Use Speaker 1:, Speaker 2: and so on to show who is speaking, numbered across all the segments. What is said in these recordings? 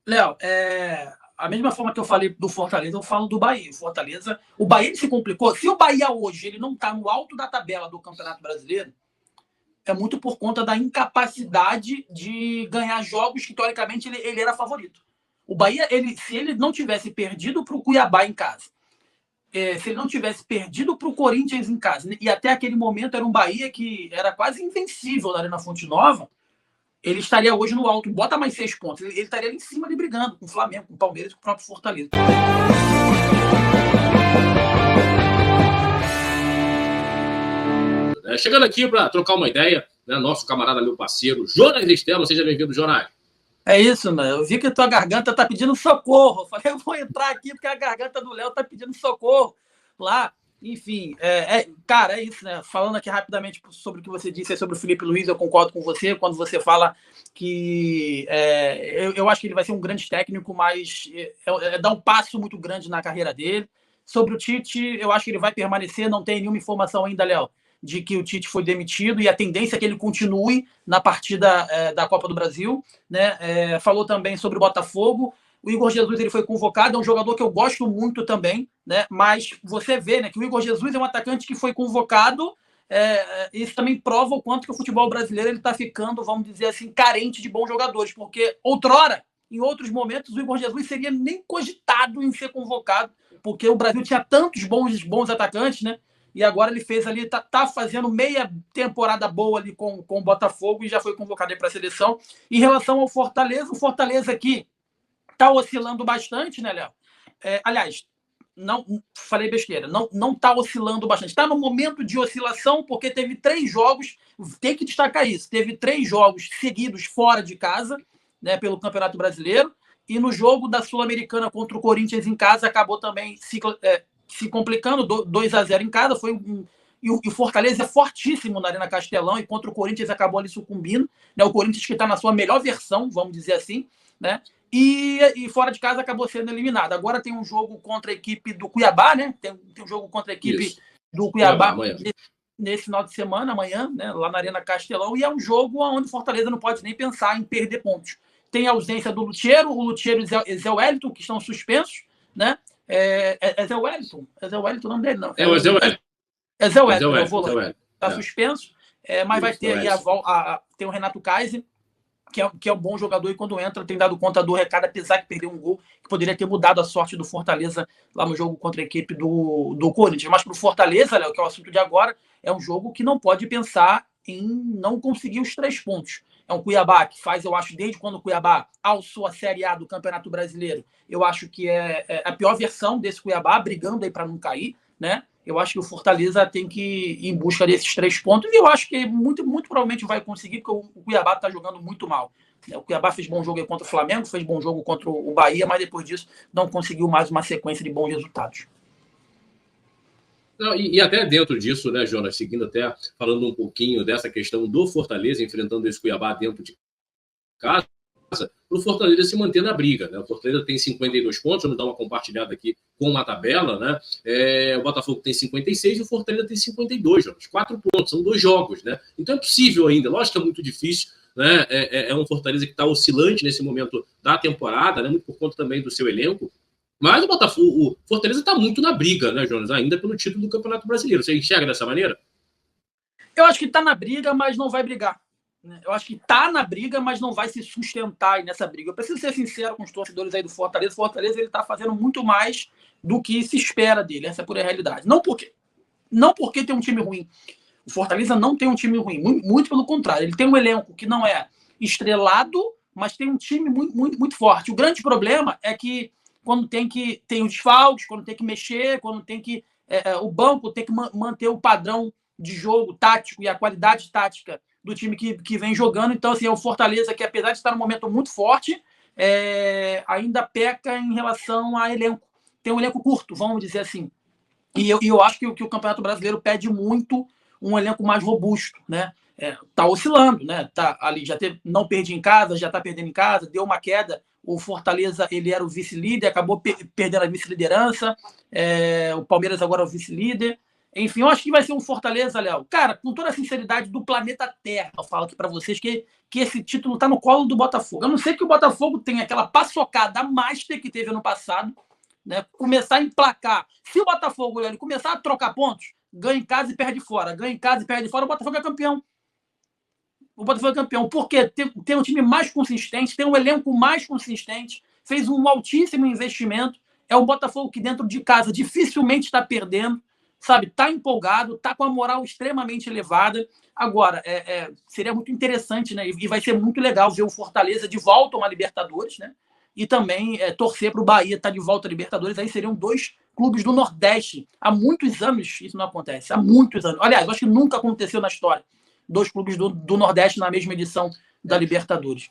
Speaker 1: Léo, a mesma forma que eu falei do Fortaleza, eu falo do Bahia. O Bahia ele se complicou. Se o Bahia hoje ele não está no alto da tabela do Campeonato Brasileiro, é muito por conta da incapacidade de ganhar jogos que, teoricamente, ele era favorito. O Bahia, se ele não tivesse perdido para o Cuiabá em casa, se ele não tivesse perdido para o Corinthians em casa, e até aquele momento era um Bahia que era quase invencível na Arena Fonte Nova, ele estaria hoje no alto. Bota mais 6 pontos. Ele estaria ali em cima ali brigando com o Flamengo, com o Palmeiras e com o próprio Fortaleza.
Speaker 2: Chegando aqui para trocar uma ideia, né, nosso camarada, meu parceiro, Jonas Estelo. Seja bem-vindo, Jonas.
Speaker 1: É isso, né? Eu vi que a tua garganta tá pedindo socorro. Eu falei, eu vou entrar aqui porque a garganta do Léo tá pedindo socorro lá. Enfim, cara, é isso, né? Falando aqui rapidamente sobre o que você disse sobre o Felipe Luiz, eu concordo com você quando você fala que eu acho que ele vai ser um grande técnico, mas dá um passo muito grande na carreira dele. Sobre o Tite, eu acho que ele vai permanecer, não tem nenhuma informação ainda, Léo, de que o Tite foi demitido e a tendência é que ele continue na partida da Copa do Brasil, né? Falou também sobre o Botafogo. O Igor Jesus ele foi convocado, é um jogador que eu gosto muito também, né? Mas você vê, né, que o Igor Jesus é um atacante que foi convocado. Isso também prova o quanto que o futebol brasileiro ele está ficando, vamos dizer assim, carente de bons jogadores, porque outrora, em outros momentos, o Igor Jesus seria nem cogitado em ser convocado, porque o Brasil tinha tantos bons atacantes, né? E agora ele fez ali, tá fazendo meia temporada boa ali com o Botafogo e já foi convocado para a seleção. Em relação ao Fortaleza, o Fortaleza aqui tá oscilando bastante, né, Léo? Aliás, não falei besteira, não tá oscilando bastante. Está no momento de oscilação porque teve 3 jogos, tem que destacar isso, teve 3 jogos seguidos fora de casa, né, pelo Campeonato Brasileiro, e no jogo da Sul-Americana contra o Corinthians em casa acabou também se complicando, 2-0 em casa, e o Fortaleza é fortíssimo na Arena Castelão, e contra o Corinthians acabou ali sucumbindo, né, o Corinthians que está na sua melhor versão, vamos dizer assim, né, e fora de casa acabou sendo eliminado. Agora tem um jogo contra a equipe do Cuiabá, né? Tem um jogo contra a equipe
Speaker 2: Isso.
Speaker 1: do Cuiabá
Speaker 2: amanhã.
Speaker 1: nesse final de semana, amanhã, né? Lá na Arena Castelão, e é um jogo onde o Fortaleza não pode nem pensar em perder pontos. Tem a ausência do Luthiero, o Luthiero e Zé Wellington, que estão suspensos, né? Zé Wellington? É Zé Wellington o nome dele? Não.
Speaker 2: O Zé Wellington.
Speaker 1: É Zé Wellington, eu vou lá. Está suspenso, mas vai ter aí tem o Renato Kaiser, que é um bom jogador, e quando entra tem dado conta do recado, apesar de perder um gol que poderia ter mudado a sorte do Fortaleza lá no jogo contra a equipe do Corinthians. Mas para o Fortaleza, Léo, que é o assunto de agora, é um jogo que não pode pensar em não conseguir os 3 pontos. É um Cuiabá que faz, eu acho, desde quando o Cuiabá alçou a Série A do Campeonato Brasileiro, eu acho que é a pior versão desse Cuiabá, brigando aí para não cair, né? Eu acho que o Fortaleza tem que ir em busca desses 3 pontos, e eu acho que muito, muito provavelmente vai conseguir, porque o Cuiabá está jogando muito mal. O Cuiabá fez bom jogo contra o Flamengo, fez bom jogo contra o Bahia, mas depois disso não conseguiu mais uma sequência de bons resultados.
Speaker 2: Não, e até dentro disso, né, Jonas, seguindo até, falando um pouquinho dessa questão do Fortaleza, enfrentando esse Cuiabá dentro de casa, para o Fortaleza se manter na briga, né? O Fortaleza tem 52 pontos, vamos dar uma compartilhada aqui com a tabela, né? O Botafogo tem 56 e o Fortaleza tem 52, Jonas. 4 pontos, são 2 jogos, né? Então é possível ainda, lógico que é muito difícil, né? É um Fortaleza que está oscilante nesse momento da temporada, né? Muito por conta também do seu elenco. Mas o Fortaleza está muito na briga, né, Jonas? Ainda pelo título do Campeonato Brasileiro. Você enxerga dessa maneira?
Speaker 1: Eu acho que está na briga, mas não vai brigar. Eu acho que está na briga, mas não vai se sustentar aí nessa briga. Eu preciso ser sincero com os torcedores aí do Fortaleza. O Fortaleza está fazendo muito mais do que se espera dele. Essa é a pura realidade. Não porque tem um time ruim. O Fortaleza não tem um time ruim. Muito pelo contrário. Ele tem um elenco que não é estrelado, mas tem um time muito, muito, muito forte. O grande problema é que quando tem os desfalques, quando tem que mexer, quando tem que o banco tem que manter o padrão de jogo tático e a qualidade tática do time que vem jogando. Então, assim, é o Fortaleza que, apesar de estar num momento muito forte, ainda peca em relação a elenco. Tem um elenco curto, vamos dizer assim. E eu acho que o Campeonato Brasileiro pede muito um elenco mais robusto, né? Tá oscilando, né? Tá ali, não perde em casa, já tá perdendo em casa, deu uma queda. O Fortaleza, ele era o vice-líder, acabou perdendo a vice-liderança. O Palmeiras agora é o vice-líder. Enfim, eu acho que vai ser um Fortaleza, Léo. Cara, com toda a sinceridade do planeta Terra, eu falo aqui para vocês que esse título tá no colo do Botafogo. Eu não sei que o Botafogo tem aquela paçocada master que teve ano passado, né? Começar a emplacar. Se o Botafogo, Léo, começar a trocar pontos, ganha em casa e perde fora. Ganha em casa e perde fora, o Botafogo é campeão. O Botafogo é campeão. Por quê? Tem um time mais consistente, tem um elenco mais consistente, fez um altíssimo investimento. É um Botafogo que dentro de casa dificilmente está perdendo, sabe? Está empolgado, está com a moral extremamente elevada. Agora, seria muito interessante, né? E vai ser muito legal ver o Fortaleza de volta a uma Libertadores, né? E também torcer para o Bahia estar de volta à Libertadores. Aí seriam 2 clubes do Nordeste. Há muitos anos isso não acontece. Há muitos anos. Aliás, acho que nunca aconteceu na história. 2 clubes do Nordeste na mesma edição da Libertadores.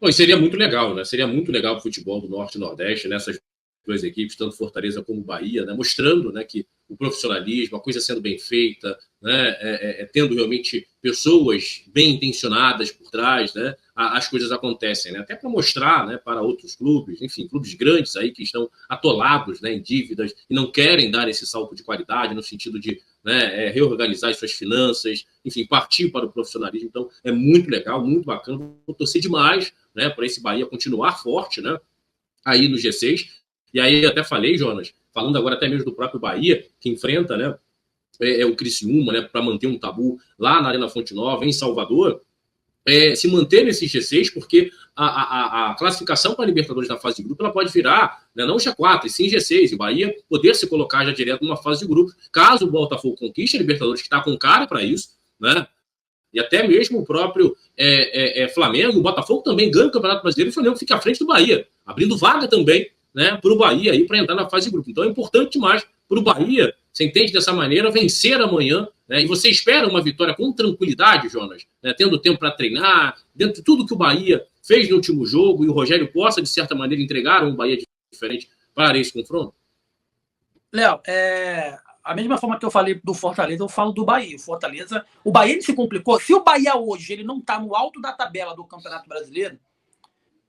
Speaker 2: Bom, seria muito legal, né? Seria muito legal o futebol do Norte e Nordeste, nessas 2 equipes, tanto Fortaleza como Bahia, né? Mostrando, né, que o profissionalismo, a coisa sendo bem feita, né? Tendo realmente pessoas bem intencionadas por trás, né? As coisas acontecem, né? Até para mostrar, né, para outros clubes, enfim, clubes grandes aí que estão atolados, né, em dívidas e não querem dar esse salto de qualidade no sentido de, né, reorganizar as suas finanças, enfim, partir para o profissionalismo. Então, é muito legal, muito bacana. Vou torcer demais, né, para esse Bahia continuar forte, né, aí no G6. E aí até falei, Jonas, falando agora até mesmo do próprio Bahia, que enfrenta, né, o Criciúma, né, para manter um tabu lá na Arena Fonte Nova, em Salvador, se manter nesse G6, porque a classificação para a Libertadores na fase de grupo ela pode virar, né, não G4, e sim G6, e o Bahia poder se colocar já direto numa fase de grupo, caso o Botafogo conquiste a Libertadores, que está com cara para isso, né? E até mesmo o próprio Flamengo, o Botafogo também ganha o Campeonato Brasileiro e o Flamengo fica à frente do Bahia, abrindo vaga também, né, para o Bahia aí para entrar na fase de grupo. Então é importante demais para o Bahia, você entende dessa maneira, vencer amanhã, né, e você espera uma vitória com tranquilidade, Jonas, né, tendo tempo para treinar, dentro de tudo que o Bahia fez no último jogo, e o Rogério possa, de certa maneira, entregar um Bahia diferente para esse confronto?
Speaker 1: Léo, a mesma forma que eu falei do Fortaleza, eu falo do Bahia. O Bahia ele se complicou. Se o Bahia hoje ele não está no alto da tabela do Campeonato Brasileiro,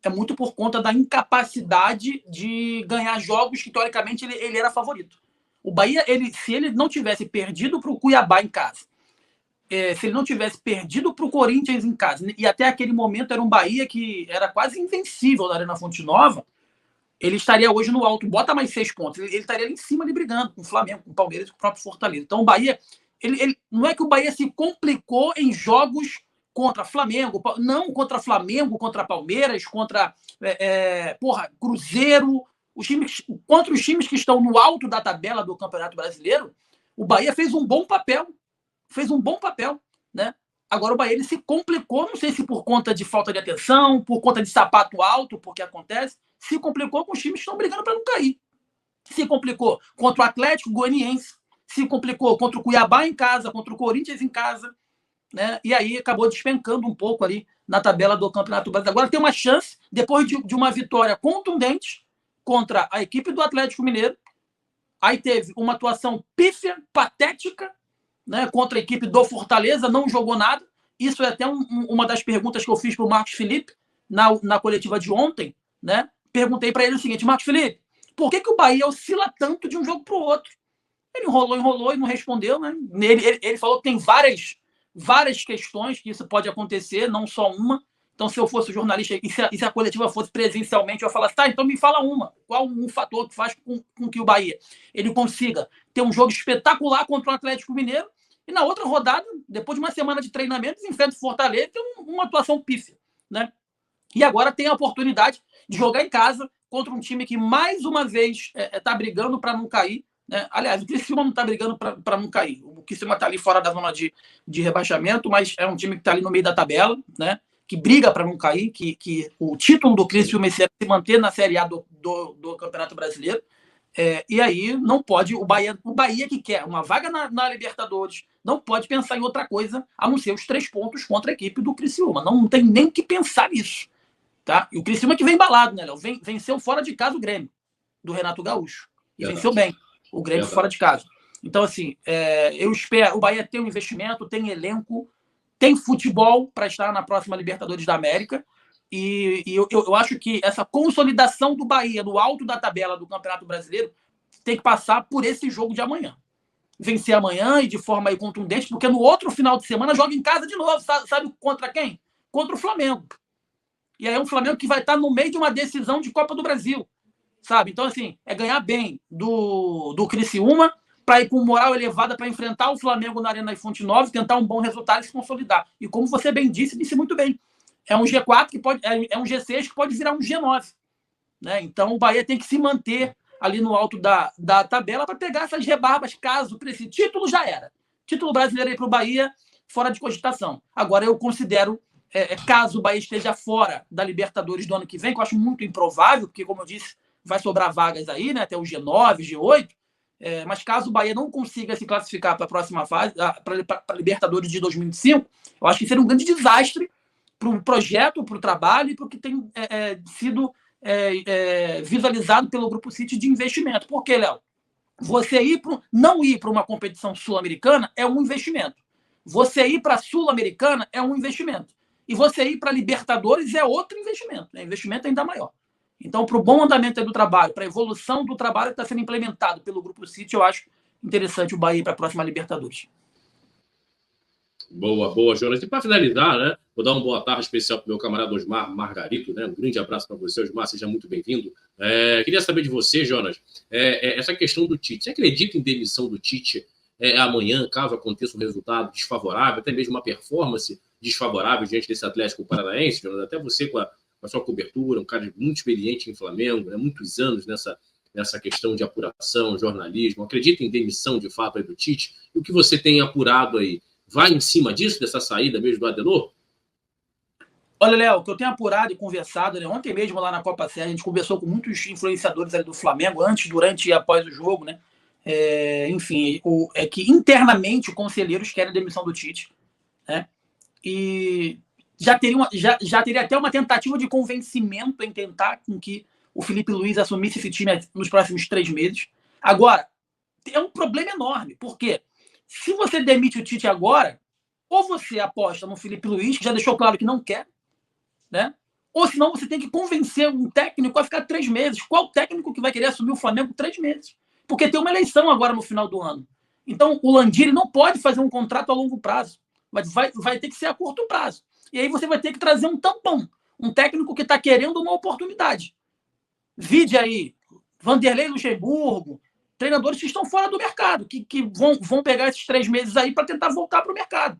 Speaker 1: é muito por conta da incapacidade de ganhar jogos que, teoricamente, ele era favorito. O Bahia, se ele não tivesse perdido para o Cuiabá em casa, se ele não tivesse perdido para o Corinthians em casa, e até aquele momento era um Bahia que era quase invencível na Arena Fonte Nova, ele estaria hoje no alto, bota mais 6 pontos, ele estaria ali em cima ali brigando com o Flamengo, com o Palmeiras e com o próprio Fortaleza. Então o Bahia, não é que o Bahia se complicou em jogos contra Flamengo, não contra Flamengo, contra Palmeiras, contra Cruzeiro, contra os times que estão no alto da tabela do Campeonato Brasileiro, o Bahia fez um bom papel, né? Agora o Bahia ele se complicou, não sei se por conta de falta de atenção, por conta de sapato alto, porque acontece, se complicou com os times que estão brigando para não cair. Se complicou contra o Atlético Goianiense, se complicou contra o Cuiabá em casa, contra o Corinthians em casa, né? E aí acabou despencando um pouco ali na tabela do Campeonato Brasileiro. Agora tem uma chance, depois de uma vitória contundente contra a equipe do Atlético Mineiro, aí teve uma atuação pífia, patética, né, contra a equipe do Fortaleza, não jogou nada. Isso é até uma das perguntas que eu fiz para o Marcos Felipe na coletiva de ontem, né? Perguntei para ele o seguinte: Marcos Felipe, por que o Bahia oscila tanto de um jogo para o outro? Ele enrolou e não respondeu, né? Ele falou que tem várias questões que isso pode acontecer, não só uma. Então, se eu fosse jornalista e se a coletiva fosse presencialmente, eu ia falar assim, tá, então me fala uma. Qual um fator que faz com que o Bahia ele consiga ter um jogo espetacular contra o Atlético Mineiro e na outra rodada, depois de uma semana de treinamentos, enfrenta o Fortaleza e tem uma atuação pífia, né? E agora tem a oportunidade de jogar em casa contra um time que, mais uma vez, está brigando para não cair, né? Aliás, o Criciúma não está brigando para não cair. O Criciúma está ali fora da zona de rebaixamento, mas é um time que está ali no meio da tabela, né? Que briga para não cair, que o título do Criciúma é se manter na Série A do Campeonato Brasileiro. E aí não pode, o Bahia que quer uma vaga na Libertadores, não pode pensar em outra coisa a não ser os 3 pontos contra a equipe do Criciúma. Não tem nem que pensar nisso. Tá? E o Criciúma que vem embalado, né, Léo? Venceu fora de casa o Grêmio, do Renato Gaúcho. E venceu bem o Grêmio fora de casa. Então, assim, eu espero. O Bahia tem um investimento, tem elenco, tem futebol para estar na próxima Libertadores da América. E eu acho que essa consolidação do Bahia no alto da tabela do Campeonato Brasileiro tem que passar por esse jogo de amanhã. vencer amanhã e de forma aí contundente, porque no outro final de semana joga em casa de novo. Sabe contra quem? Contra o Flamengo. E aí é um Flamengo que vai estar no meio de uma decisão de Copa do Brasil, sabe? Então, assim, é ganhar bem do Criciúma para ir com moral elevada para enfrentar o Flamengo na Arena Fonte Nova, tentar um bom resultado e se consolidar. E como você bem disse muito bem, é um G4 que pode, é um G6 que pode virar um G9, né? Então o Bahia tem que se manter ali no alto da tabela para pegar essas rebarbas, caso precise. Título já era. Título brasileiro aí para o Bahia, fora de cogitação. Agora eu considero, caso o Bahia esteja fora da Libertadores do ano que vem, que eu acho muito improvável, porque, como eu disse, vai sobrar vagas aí, né, até o G9, G8, mas caso o Bahia não consiga se classificar para a próxima fase, para a Libertadores de 2025, eu acho que seria um grande desastre para o projeto, para o trabalho e para o que tem sido visualizado pelo Grupo City de investimento. Por quê, Léo? Você não ir para uma competição sul-americana é um investimento. Você ir para a Sul-Americana é um investimento. E você ir para a Libertadores é outro investimento. É um investimento ainda maior. Então, para o bom andamento do trabalho, para a evolução do trabalho que está sendo implementado pelo Grupo City, eu acho interessante o Bahia ir para a próxima Libertadores.
Speaker 2: Boa, Jonas. E para finalizar, né, vou dar uma boa tarde especial para o meu camarada Osmar Margarito, né? Um grande abraço para você, Osmar, seja muito bem-vindo. Queria saber de você, Jonas, essa questão do Tite. Você acredita em demissão do Tite amanhã, caso aconteça um resultado desfavorável, até mesmo uma performance desfavorável diante desse Atlético Paranaense, Jonas? Até você com a sua cobertura, um cara muito experiente em Flamengo, né? Muitos anos nessa questão de apuração, jornalismo. Acredita em demissão, de fato, aí do Tite? E o que você tem apurado aí? Vai em cima disso, dessa saída mesmo do Adenor?
Speaker 1: Olha, Léo, o que eu tenho apurado e conversado, né? Ontem mesmo lá na Copa Serra, a gente conversou com muitos influenciadores ali do Flamengo, antes, durante e após o jogo, né? Enfim, é que internamente os conselheiros querem a demissão do Tite, né? E já teria até uma tentativa de convencimento em tentar com que o Felipe Luiz assumisse esse time nos próximos 3 meses. Agora, é um problema enorme, porque se você demite o Tite agora, ou você aposta no Felipe Luiz, que já deixou claro que não quer, né? Ou senão você tem que convencer um técnico a ficar 3 meses. Qual técnico que vai querer assumir o Flamengo 3 meses? Porque tem uma eleição agora no final do ano. Então, o Landim não pode fazer um contrato a longo prazo, mas vai ter que ser a curto prazo. E aí você vai ter que trazer um tampão, um técnico que está querendo uma oportunidade. Vide aí, Vanderlei Luxemburgo, treinadores que estão fora do mercado, que vão pegar esses 3 meses aí para tentar voltar para o mercado.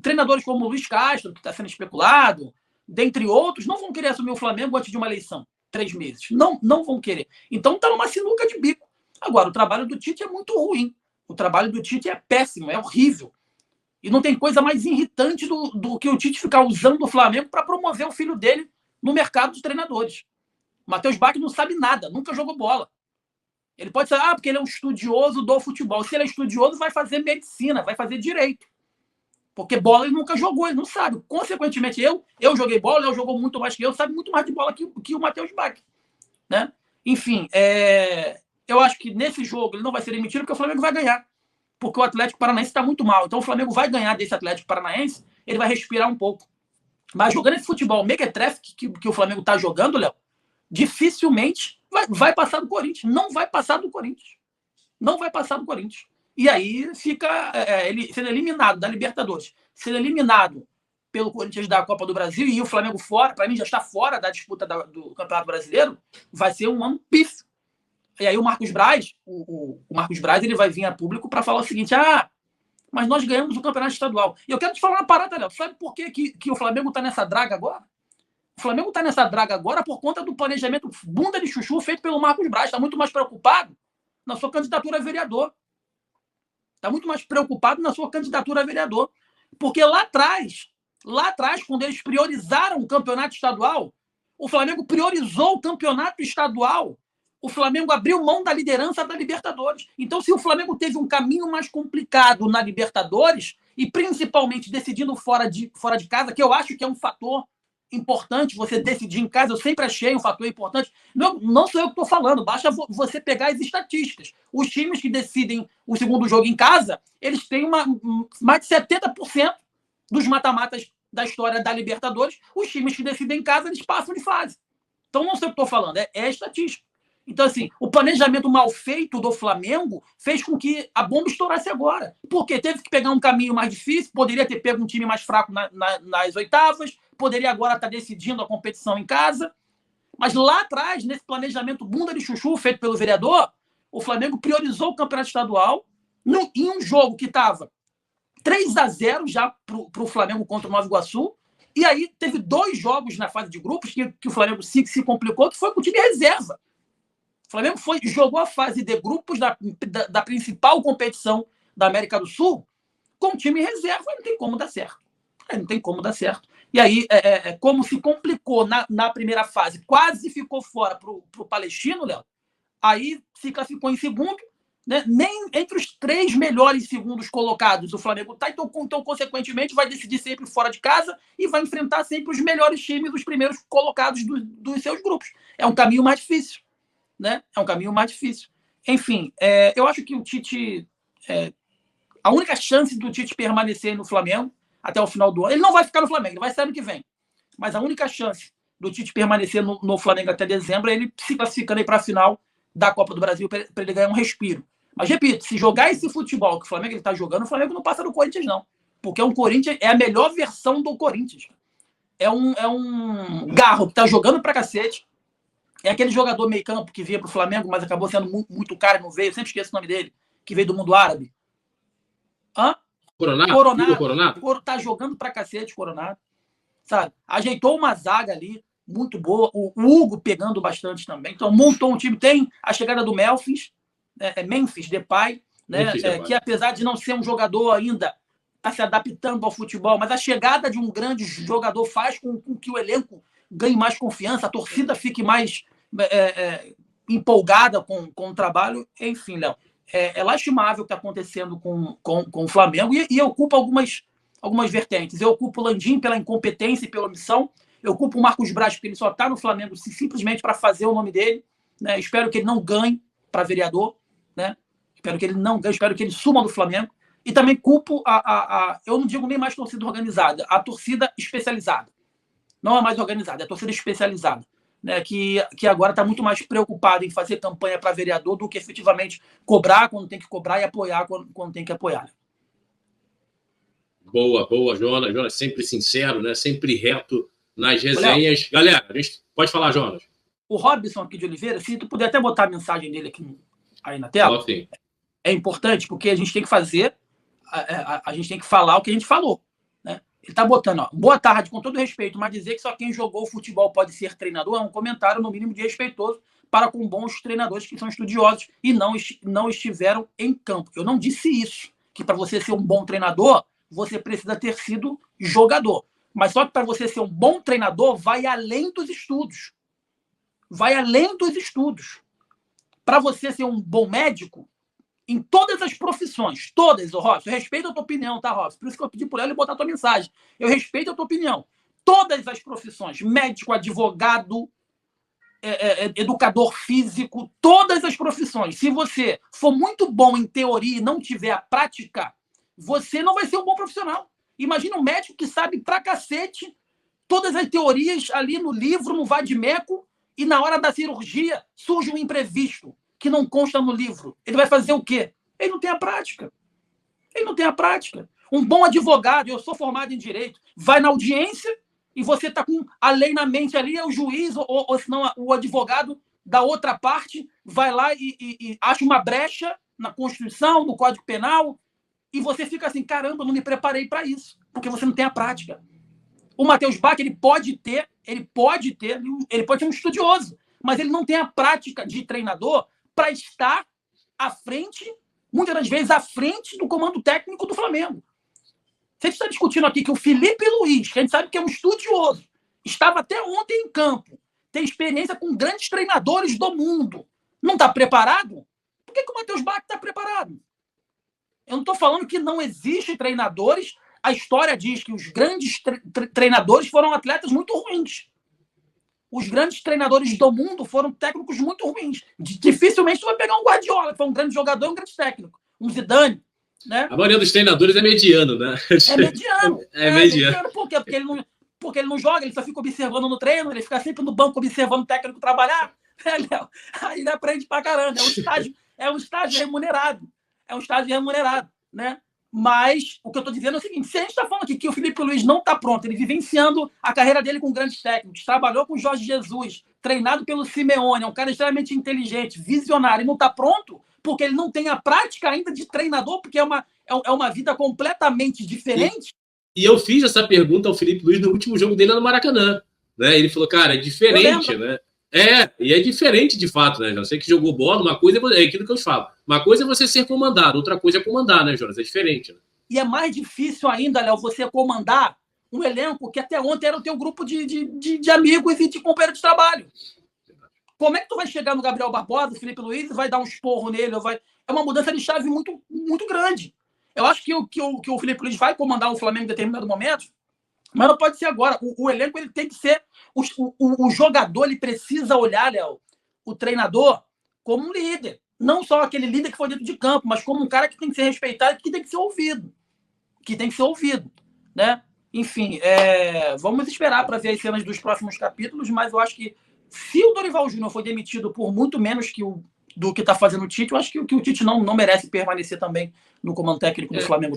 Speaker 1: Treinadores como o Luiz Castro, que está sendo especulado, dentre outros, não vão querer assumir o Flamengo antes de uma eleição. 3 meses. Não vão querer. Então está numa sinuca de bico. Agora, o trabalho do Tite é muito ruim. O trabalho do Tite é péssimo, é horrível. E não tem coisa mais irritante do que o Tite ficar usando o Flamengo para promover o filho dele no mercado dos treinadores. O Matheus Bach não sabe nada, nunca jogou bola. Ele pode ser, porque ele é um estudioso do futebol. Se ele é estudioso, vai fazer medicina, vai fazer direito. Porque bola ele nunca jogou, ele não sabe. Consequentemente, eu joguei bola, ele jogou muito mais que eu, sabe muito mais de bola que o Matheus Bach. Né? Enfim, eu acho que nesse jogo ele não vai ser demitido porque o Flamengo vai ganhar. Porque o Atlético Paranaense está muito mal. Então o Flamengo vai ganhar desse Atlético Paranaense, ele vai respirar um pouco. Mas jogando esse futebol mequetrefe que o Flamengo está jogando, Léo, dificilmente vai passar do Corinthians. Não vai passar do Corinthians. Não vai passar do Corinthians. E aí fica ele sendo eliminado da Libertadores, sendo eliminado pelo Corinthians da Copa do Brasil e o Flamengo fora, para mim já está fora da disputa do Campeonato Brasileiro, vai ser um ano pífio. E aí o Marcos Braz, o Marcos Braz, ele vai vir a público para falar o seguinte: mas nós ganhamos o Campeonato Estadual. E eu quero te falar uma parada, Léo. Sabe por que o Flamengo está nessa draga agora? O Flamengo está nessa draga agora por conta do planejamento bunda de chuchu feito pelo Marcos Braz. Está muito mais preocupado na sua candidatura a vereador. Está muito mais preocupado na sua candidatura a vereador. Porque lá atrás, quando eles priorizaram o campeonato estadual, o Flamengo priorizou o campeonato estadual. O Flamengo abriu mão da liderança da Libertadores. Então, se o Flamengo teve um caminho mais complicado na Libertadores, e principalmente decidindo fora de casa, que eu acho que é um fator importante, você decidir em casa, eu sempre achei um fator importante. Não sou eu que estou falando, basta você pegar as estatísticas. Os times que decidem o segundo jogo em casa, eles têm mais de 70% dos mata-matas da história da Libertadores. Os times que decidem em casa, eles passam de fase. Então, não sei o que estou falando, é estatística. Então, assim, o planejamento mal feito do Flamengo fez com que a bomba estourasse agora. Porque teve que pegar um caminho mais difícil, poderia ter pego um time mais fraco nas oitavas, poderia agora estar decidindo a competição em casa. Mas lá atrás, nesse planejamento bunda de chuchu feito pelo vereador, o Flamengo priorizou o campeonato estadual em um jogo que estava 3-0 já para o Flamengo contra o Nova Iguaçu. E aí teve 2 jogos na fase de grupos que o Flamengo se complicou, que foi com o time reserva. O Flamengo jogou a fase de grupos da principal competição da América do Sul com o time reserva. Não tem como dar certo. Não tem como dar certo. E aí, como se complicou na primeira fase, quase ficou fora para o Palestino, Léo, aí se classificou em segundo, né? Nem entre os 3 melhores segundos colocados o Flamengo está, então, consequentemente, vai decidir sempre fora de casa e vai enfrentar sempre os melhores times, os primeiros colocados dos seus grupos. É um caminho mais difícil. Né? É um caminho mais difícil. Enfim, eu acho que o Tite... a única chance do Tite permanecer no Flamengo até o final do ano... Ele não vai ficar no Flamengo, ele vai sair ano que vem. Mas a única chance do Tite permanecer no Flamengo até dezembro é ele se classificando aí para a final da Copa do Brasil para ele ganhar um respiro. Mas, repito, se jogar esse futebol que o Flamengo está jogando, o Flamengo não passa do Corinthians, não. Porque o Corinthians é a melhor versão do Corinthians. É um garro que está jogando pra cacete. É aquele jogador meio campo que veio para o Flamengo, mas acabou sendo muito caro e não veio. Eu sempre esqueço o nome dele, que veio do mundo árabe. Coronado. Tá jogando pra cacete, Coronado. Sabe? Ajeitou uma zaga ali, muito boa. O Hugo pegando bastante também. Então, montou um time. Tem a chegada do Memphis Depay, né? Que apesar de não ser um jogador ainda, está se adaptando ao futebol, mas a chegada de um grande jogador faz com que o elenco ganhe mais confiança, a torcida fique mais empolgada com o trabalho. Enfim, Léo, é lastimável o que está acontecendo com o Flamengo e eu culpo algumas vertentes. Eu culpo o Landim pela incompetência e pela omissão. Eu culpo o Marcos Braz porque ele só está no Flamengo simplesmente para fazer o nome dele. Né? Espero que ele não ganhe para vereador. Né? Espero que ele não ganhe, espero que ele suma do Flamengo. E também culpo eu não digo nem mais torcida organizada, a torcida especializada. Não é mais organizada, é a torcida especializada. Né, que agora está muito mais preocupado em fazer campanha para vereador do que efetivamente cobrar quando tem que cobrar e apoiar quando tem que apoiar.
Speaker 2: Boa, Jonas. Jonas sempre sincero, né? Sempre reto nas resenhas. Léo, galera, a gente pode falar, Jonas.
Speaker 1: O Robson aqui de Oliveira, se tu puder até botar a mensagem dele aqui aí na tela, é importante porque a gente tem que fazer, a gente tem que falar o que a gente falou. Ele está botando, ó, boa tarde, com todo respeito, mas dizer que só quem jogou futebol pode ser treinador é um comentário, no mínimo, de respeitoso para com bons treinadores que são estudiosos e não estiveram em campo. Eu não disse isso, que para você ser um bom treinador, você precisa ter sido jogador. Mas só que para você ser um bom treinador, vai além dos estudos. Vai além dos estudos. Para você ser um bom médico, em todas as profissões, todas, Robson, eu respeito a tua opinião, tá, Robson? Por isso que eu pedi por ela e botar a tua mensagem. Eu respeito a tua opinião. Todas as profissões, médico, advogado, educador físico, todas as profissões. Se você for muito bom em teoria e não tiver a prática, você não vai ser um bom profissional. Imagina um médico que sabe pra cacete todas as teorias ali no livro, no vadimeco, e na hora da cirurgia surge um imprevisto que não consta no livro. Ele vai fazer o quê? Ele não tem a prática. Um bom advogado, eu sou formado em direito, vai na audiência e você está com a lei na mente ali, é o juiz ou senão o advogado da outra parte vai lá e acha uma brecha na Constituição, no Código Penal, e você fica assim, caramba, não me preparei para isso, porque você não tem a prática. O Matheus Bach, ele pode ser um estudioso, mas ele não tem a prática de treinador para estar à frente, muitas das vezes à frente do comando técnico do Flamengo. Você está discutindo aqui que o Felipe Luiz, que a gente sabe que é um estudioso, estava até ontem em campo, tem experiência com grandes treinadores do mundo. Não está preparado? Por que o Matheus Bach está preparado? Eu não estou falando que não existem treinadores. A história diz que os grandes treinadores foram atletas muito ruins. Os grandes treinadores do mundo foram técnicos muito ruins. Dificilmente tu vai pegar um Guardiola, que foi um grande jogador e um grande técnico. Um Zidane. Né?
Speaker 2: A maioria dos treinadores é mediano, né?
Speaker 1: É mediano. Por quê? Porque ele não joga, ele só fica observando no treino, ele fica sempre no banco observando o técnico trabalhar. Léo, aí ele aprende pra caramba. É um estágio remunerado. É um estágio remunerado, né? Mas o que eu estou dizendo é o seguinte: se a gente está falando aqui que o Filipe Luiz não está pronto, ele vivenciando a carreira dele com grandes técnicos, trabalhou com o Jorge Jesus, treinado pelo Simeone, é um cara extremamente inteligente, visionário, e não está pronto porque ele não tem a prática ainda de treinador, porque é uma vida completamente diferente.
Speaker 2: E eu fiz essa pergunta ao Filipe Luiz no último jogo dele no Maracanã. Né? Ele falou, cara, é diferente, né? E é diferente de fato, né, Jonas? Você que jogou bola, uma coisa é aquilo que eu te falo. Uma coisa é você ser comandado, outra coisa é comandar, né, Jonas? É diferente. Né?
Speaker 1: E é mais difícil ainda, Léo, você comandar um elenco que até ontem era o teu grupo de amigos e de companheiro de trabalho. Como é que tu vai chegar no Gabriel Barbosa, Filipe Luiz, e vai dar um esporro nele? É uma mudança de chave muito, muito grande. Eu acho que o Filipe Luiz vai comandar o Flamengo em determinado momento, mas não pode ser agora. O elenco ele tem que ser... O jogador ele precisa olhar, Léo, o treinador como um líder. Não só aquele líder que foi dentro de campo, mas como um cara que tem que ser respeitado e que tem que ser ouvido. Né? Enfim, vamos esperar para ver as cenas dos próximos capítulos, mas eu acho que se o Dorival Júnior foi demitido por muito menos do que está fazendo o Tite, eu acho que o Tite não merece permanecer também no comando técnico do Flamengo.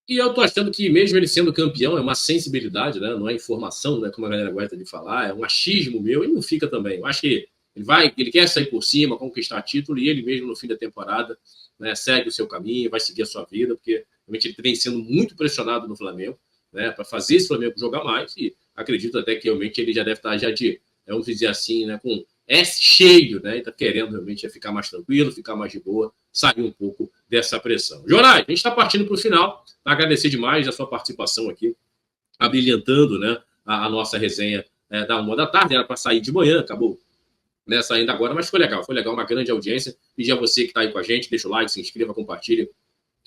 Speaker 2: E eu tô achando que mesmo ele sendo campeão, é uma sensibilidade, né? Não é informação, né? Como a galera gosta de falar, é um achismo meu, e não fica também. Eu acho que ele quer sair por cima, conquistar título, e ele mesmo no fim da temporada, né, segue o seu caminho, vai seguir a sua vida, porque realmente ele vem sendo muito pressionado no Flamengo, né? Para fazer esse Flamengo jogar mais, e acredito até que realmente ele já deve estar vamos dizer assim, né, com S cheio, né? E tá querendo realmente ficar mais tranquilo, ficar mais de boa, sair um pouco dessa pressão. Jonás, a gente está partindo para o final. Agradecer demais a sua participação aqui, abrilhantando, né, a nossa resenha da 1 da tarde. Era para sair de manhã, acabou, né, saindo agora, mas foi legal, uma grande audiência. Pedir a você que está aí com a gente, deixa o like, se inscreva, compartilhe.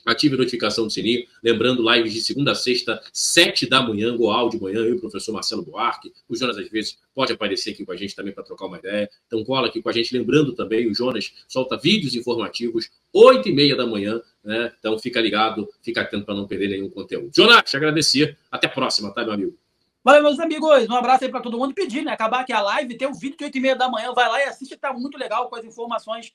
Speaker 2: Ative a notificação do sininho. Lembrando, lives de segunda a sexta, 7 da manhã, Goal de manhã, eu e o professor Marcelo Buarque. O Jonas, às vezes, pode aparecer aqui com a gente também para trocar uma ideia. Então, cola aqui com a gente. Lembrando também, o Jonas solta vídeos informativos, 8h30 da manhã, né? Então, fica ligado, fica atento para não perder nenhum conteúdo. Jonas, te agradecer. Até a próxima, tá, meu amigo?
Speaker 1: Valeu, meus amigos. Um abraço aí para todo mundo. Pedir, né? Acabar aqui a live, tem um vídeo de 8h30 da manhã. Vai lá e assiste, que tá muito legal com as informações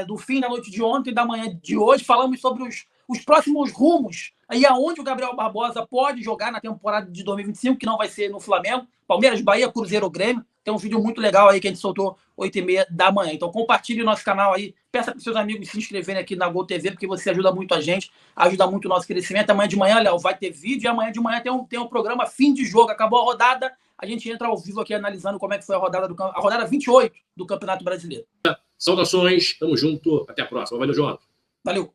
Speaker 1: do fim da noite de ontem e da manhã de hoje. Falamos sobre os próximos rumos aí aonde o Gabriel Barbosa pode jogar na temporada de 2025, que não vai ser no Flamengo. Palmeiras, Bahia, Cruzeiro, Grêmio. Tem um vídeo muito legal aí que a gente soltou 8h30 da manhã. Então compartilhe o nosso canal aí. Peça para seus amigos se inscreverem aqui na Gol TV, porque você ajuda muito a gente, ajuda muito o nosso crescimento. Amanhã de manhã, Léo, vai ter vídeo, e amanhã de manhã tem um programa fim de jogo. Acabou a rodada, a gente entra ao vivo aqui analisando como é que foi a rodada 28 do Campeonato Brasileiro.
Speaker 2: Saudações, tamo junto, até a próxima. Valeu, João.
Speaker 1: Valeu.